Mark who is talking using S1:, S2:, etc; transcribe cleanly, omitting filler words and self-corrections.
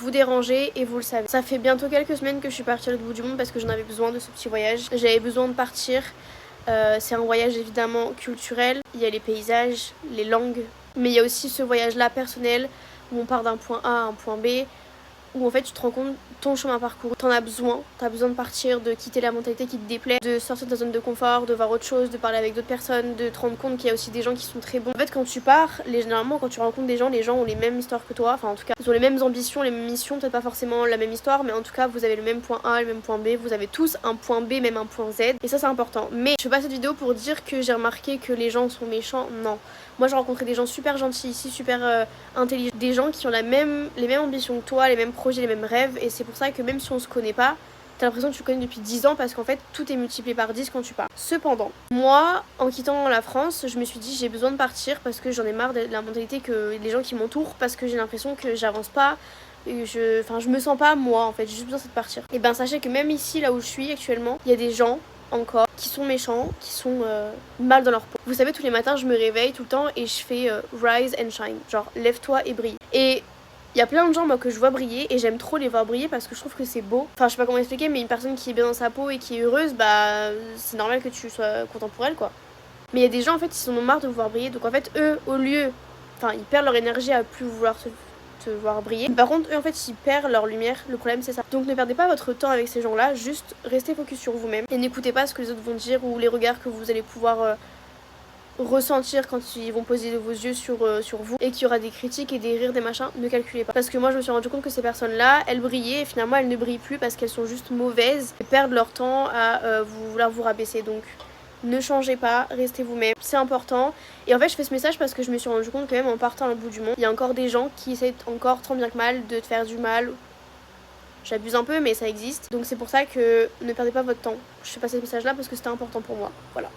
S1: vous déranger et vous le savez. Ça fait bientôt quelques semaines que je suis partie à l'autre bout du monde parce que j'en avais besoin de ce petit voyage. J'avais besoin de partir. C'est un voyage évidemment culturel. Il y a les paysages, les langues, mais il y a aussi ce voyage-là personnel où on part d'un point A à un point B, où en fait tu te rends compte ton chemin parcouru, t'as besoin de partir, de quitter la mentalité qui te déplaît, de sortir de ta zone de confort, de voir autre chose, de parler avec d'autres personnes, de te rendre compte qu'il y a aussi des gens qui sont très bons. En fait quand tu pars, généralement quand tu rencontres des gens, les gens ont les mêmes histoires que toi, enfin en tout cas ils ont les mêmes ambitions, les mêmes missions, peut-être pas forcément la même histoire, mais en tout cas vous avez le même point A, le même point B, vous avez tous un point B, même un point Z, et ça c'est important. Mais je fais pas cette vidéo pour dire que j'ai remarqué que les gens sont méchants, non. Moi j'ai rencontré des gens super gentils ici, super intelligents, des gens qui ont les mêmes ambitions que toi, les mêmes projets, les mêmes rêves, et c'est pour ça que même si on se connaît pas, t'as l'impression que tu le connais depuis 10 ans parce qu'en fait tout est multiplié par 10 quand tu pars. Cependant, moi en quittant la France, je me suis dit j'ai besoin de partir parce que j'en ai marre de la mentalité que les gens qui m'entourent, parce que j'ai l'impression que j'avance pas, et je me sens pas moi en fait, j'ai juste besoin de partir. Et ben sachez que même ici là où je suis actuellement, il y a des gens encore qui sont méchants, qui sont mal dans leur peau. Vous savez, tous les matins je me réveille tout le temps et je fais rise and shine, genre lève-toi et brille. Et il y a plein de gens moi que je vois briller et j'aime trop les voir briller parce que je trouve que c'est beau. Enfin je sais pas comment expliquer, mais une personne qui est bien dans sa peau et qui est heureuse, bah c'est normal que tu sois content pour elle quoi. Mais il y a des gens en fait ils en ont marre de vous voir briller, donc en fait eux au lieu, enfin ils perdent leur énergie à plus vouloir te voir briller. Par contre eux en fait ils perdent leur lumière, le problème c'est ça. Donc ne perdez pas votre temps avec ces gens là, juste restez focus sur vous-même et n'écoutez pas ce que les autres vont dire ou les regards que vous allez pouvoir ressentir quand ils vont poser vos yeux sur vous et qu'il y aura des critiques et des rires, des machins. Ne calculez pas, parce que moi je me suis rendu compte que ces personnes là elles brillaient et finalement elles ne brillent plus parce qu'elles sont juste mauvaises et perdent leur temps à vouloir vous rabaisser. Donc ne changez pas, restez vous-même, c'est important. Et en fait je fais ce message parce que je me suis rendu compte quand même en partant au bout du monde, il y a encore des gens qui essaient encore tant bien que mal de te faire du mal. J'abuse un peu mais ça existe, donc c'est pour ça que ne perdez pas votre temps. Je fais passer ce message là parce que c'était important pour moi, voilà.